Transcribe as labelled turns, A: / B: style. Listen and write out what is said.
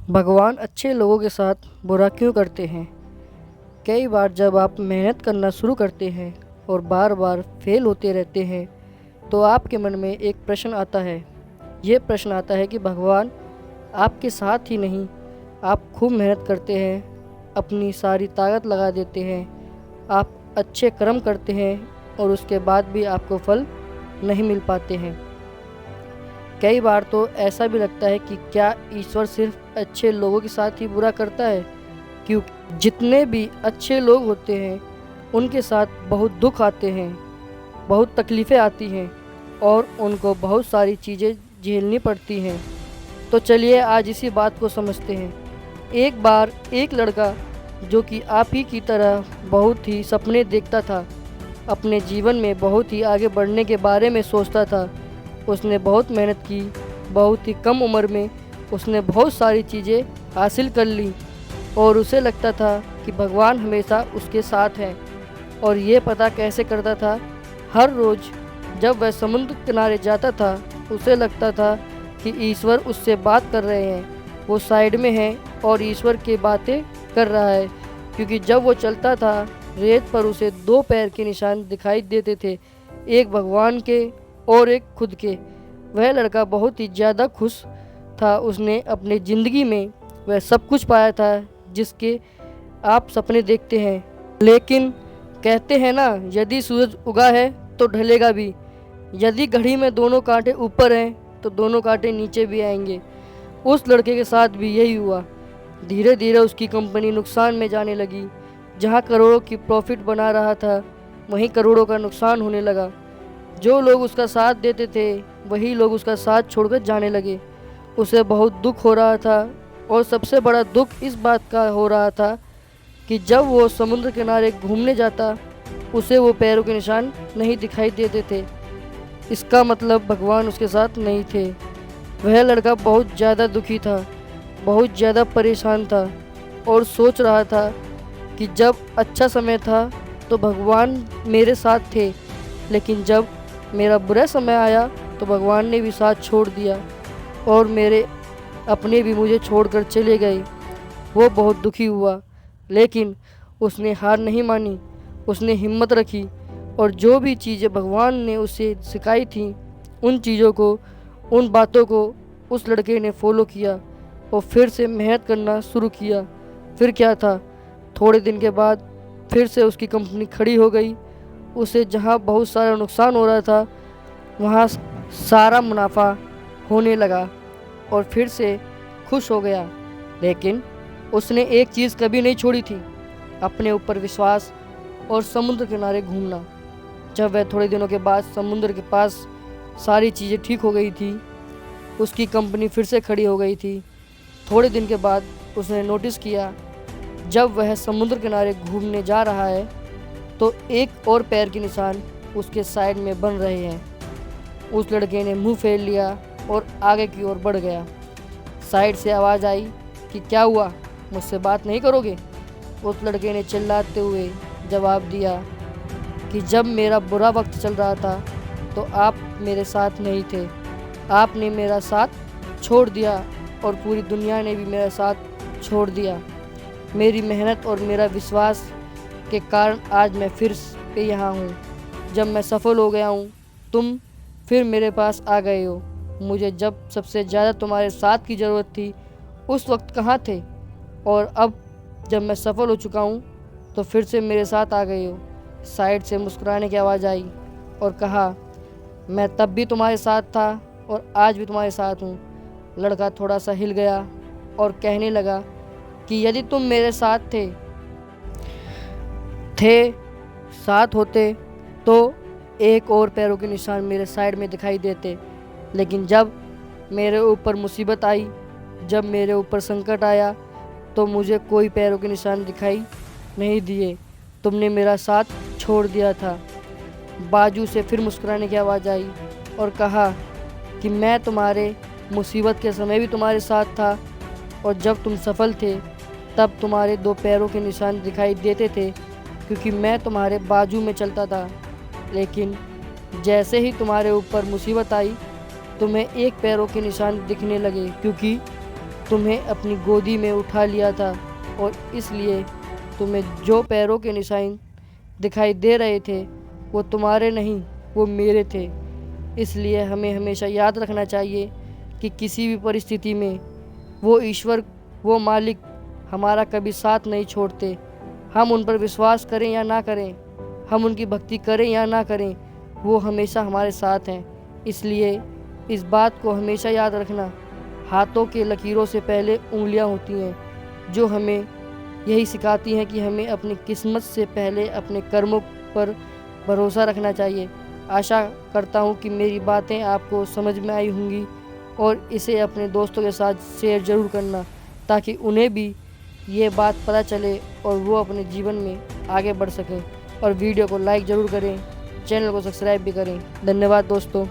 A: भगवान अच्छे लोगों के साथ बुरा क्यों करते हैं? कई बार जब आप मेहनत करना शुरू करते हैं और बार बार फेल होते रहते हैं तो आपके मन में एक प्रश्न आता है। ये प्रश्न आता है कि भगवान आपके साथ ही नहीं, आप खूब मेहनत करते हैं, अपनी सारी ताकत लगा देते हैं, आप अच्छे कर्म करते हैं और उसके बाद भी आपको फल नहीं मिल पाते हैं। कई बार तो ऐसा भी लगता है कि क्या ईश्वर सिर्फ अच्छे लोगों के साथ ही बुरा करता है, क्योंकि जितने भी अच्छे लोग होते हैं उनके साथ बहुत दुख आते हैं, बहुत तकलीफ़ें आती हैं और उनको बहुत सारी चीज़ें झेलनी पड़ती हैं। तो चलिए आज इसी बात को समझते हैं। एक बार एक लड़का जो कि आप ही की तरह बहुत ही सपने देखता था, अपने जीवन में बहुत ही आगे बढ़ने के बारे में सोचता था। उसने बहुत मेहनत की, बहुत ही कम उम्र में उसने बहुत सारी चीज़ें हासिल कर ली और उसे लगता था कि भगवान हमेशा उसके साथ हैं। और ये पता कैसे करता था? हर रोज़ जब वह समुद्र किनारे जाता था उसे लगता था कि ईश्वर उससे बात कर रहे हैं, वो साइड में है और ईश्वर की बातें कर रहा है। क्योंकि जब वो चलता था रेत पर उसे दो पैर के निशान दिखाई देते थे, एक भगवान के और एक खुद के। वह लड़का बहुत ही ज़्यादा खुश था। उसने अपनी ज़िंदगी में वह सब कुछ पाया था जिसके आप सपने देखते हैं। लेकिन कहते हैं ना, यदि सूरज उगा है तो ढलेगा भी। यदि घड़ी में दोनों कांटे ऊपर हैं तो दोनों कांटे नीचे भी आएंगे। उस लड़के के साथ भी यही हुआ। धीरे धीरे उसकी कंपनी नुकसान में जाने लगी। जहां करोड़ों की प्रॉफिट बना रहा था वहीं करोड़ों का नुकसान होने लगा। जो लोग उसका साथ देते थे वही लोग उसका साथ छोड़कर जाने लगे। उसे बहुत दुख हो रहा था और सबसे बड़ा दुख इस बात का हो रहा था कि जब वो समुद्र किनारे घूमने जाता उसे वो पैरों के निशान नहीं दिखाई देते थे। इसका मतलब भगवान उसके साथ नहीं थे। वह लड़का बहुत ज़्यादा दुखी था, बहुत ज़्यादा परेशान था और सोच रहा था कि जब अच्छा समय था तो भगवान मेरे साथ थे, लेकिन जब मेरा बुरा समय आया तो भगवान ने भी साथ छोड़ दिया और मेरे अपने भी मुझे छोड़कर चले गए। वो बहुत दुखी हुआ, लेकिन उसने हार नहीं मानी। उसने हिम्मत रखी और जो भी चीज़ें भगवान ने उसे सिखाई थी उन चीज़ों को, उन बातों को उस लड़के ने फॉलो किया और फिर से मेहनत करना शुरू किया। फिर क्या था, थोड़े दिन के बाद फिर से उसकी कंपनी खड़ी हो गई। उसे जहाँ बहुत सारा नुकसान हो रहा था वहाँ सारा मुनाफा होने लगा और फिर से खुश हो गया। लेकिन उसने एक चीज़ कभी नहीं छोड़ी थी, अपने ऊपर विश्वास और समुद्र किनारे घूमना। जब वह थोड़े दिनों के बाद समुद्र के पास सारी चीज़ें ठीक हो गई थी, उसकी कंपनी फिर से खड़ी हो गई थी। थोड़े दिन के बाद उसने नोटिस किया, जब वह समुद्र किनारे घूमने जा रहा है तो एक और पैर के निशान उसके साइड में बन रहे हैं। उस लड़के ने मुंह फेर लिया और आगे की ओर बढ़ गया। साइड से आवाज़ आई कि क्या हुआ, मुझसे बात नहीं करोगे? उस लड़के ने चिल्लाते हुए जवाब दिया कि जब मेरा बुरा वक्त चल रहा था तो आप मेरे साथ नहीं थे, आपने मेरा साथ छोड़ दिया और पूरी दुनिया ने भी मेरा साथ छोड़ दिया। मेरी मेहनत और मेरा विश्वास के कारण आज मैं फिर से यहाँ हूँ। जब मैं सफल हो गया हूँ तुम फिर मेरे पास आ गए हो। मुझे जब सबसे ज़्यादा तुम्हारे साथ की ज़रूरत थी उस वक्त कहाँ थे, और अब जब मैं सफल हो चुका हूँ तो फिर से मेरे साथ आ गए हो। साइड से मुस्कुराने की आवाज़ आई और कहा, मैं तब भी तुम्हारे साथ था और आज भी तुम्हारे साथ हूँ। लड़का थोड़ा सा हिल गया और कहने लगा कि यदि तुम मेरे साथ थे साथ होते तो एक और पैरों के निशान मेरे साइड में दिखाई देते। लेकिन जब मेरे ऊपर मुसीबत आई, जब मेरे ऊपर संकट आया तो मुझे कोई पैरों के निशान दिखाई नहीं दिए। तुमने मेरा साथ छोड़ दिया था। बाजू से फिर मुस्कुराने की आवाज़ आई और कहा कि मैं तुम्हारे मुसीबत के समय भी तुम्हारे साथ था और जब तुम सफल थे तब तुम्हारे दो पैरों के निशान दिखाई देते थे, क्योंकि मैं तुम्हारे बाजू में चलता था। लेकिन जैसे ही तुम्हारे ऊपर मुसीबत आई तुम्हें एक पैरों के निशान दिखने लगे, क्योंकि तुम्हें अपनी गोदी में उठा लिया था और इसलिए तुम्हें जो पैरों के निशान दिखाई दे रहे थे वो तुम्हारे नहीं, वो मेरे थे। इसलिए हमें हमेशा याद रखना चाहिए कि किसी भी परिस्थिति में वो ईश्वर, वो मालिक हमारा कभी साथ नहीं छोड़ते। हम उन पर विश्वास करें या ना करें, हम उनकी भक्ति करें या ना करें, वो हमेशा हमारे साथ हैं। इसलिए इस बात को हमेशा याद रखना, हाथों के लकीरों से पहले उंगलियां होती हैं, जो हमें यही सिखाती हैं कि हमें अपनी किस्मत से पहले अपने कर्मों पर भरोसा रखना चाहिए। आशा करता हूँ कि मेरी बातें आपको समझ में आई होंगी और इसे अपने दोस्तों के साथ शेयर ज़रूर करना, ताकि उन्हें भी ये बात पता चले और वो अपने जीवन में आगे बढ़ सकें। और वीडियो को लाइक ज़रूर करें, चैनल को सब्सक्राइब भी करें। धन्यवाद दोस्तों।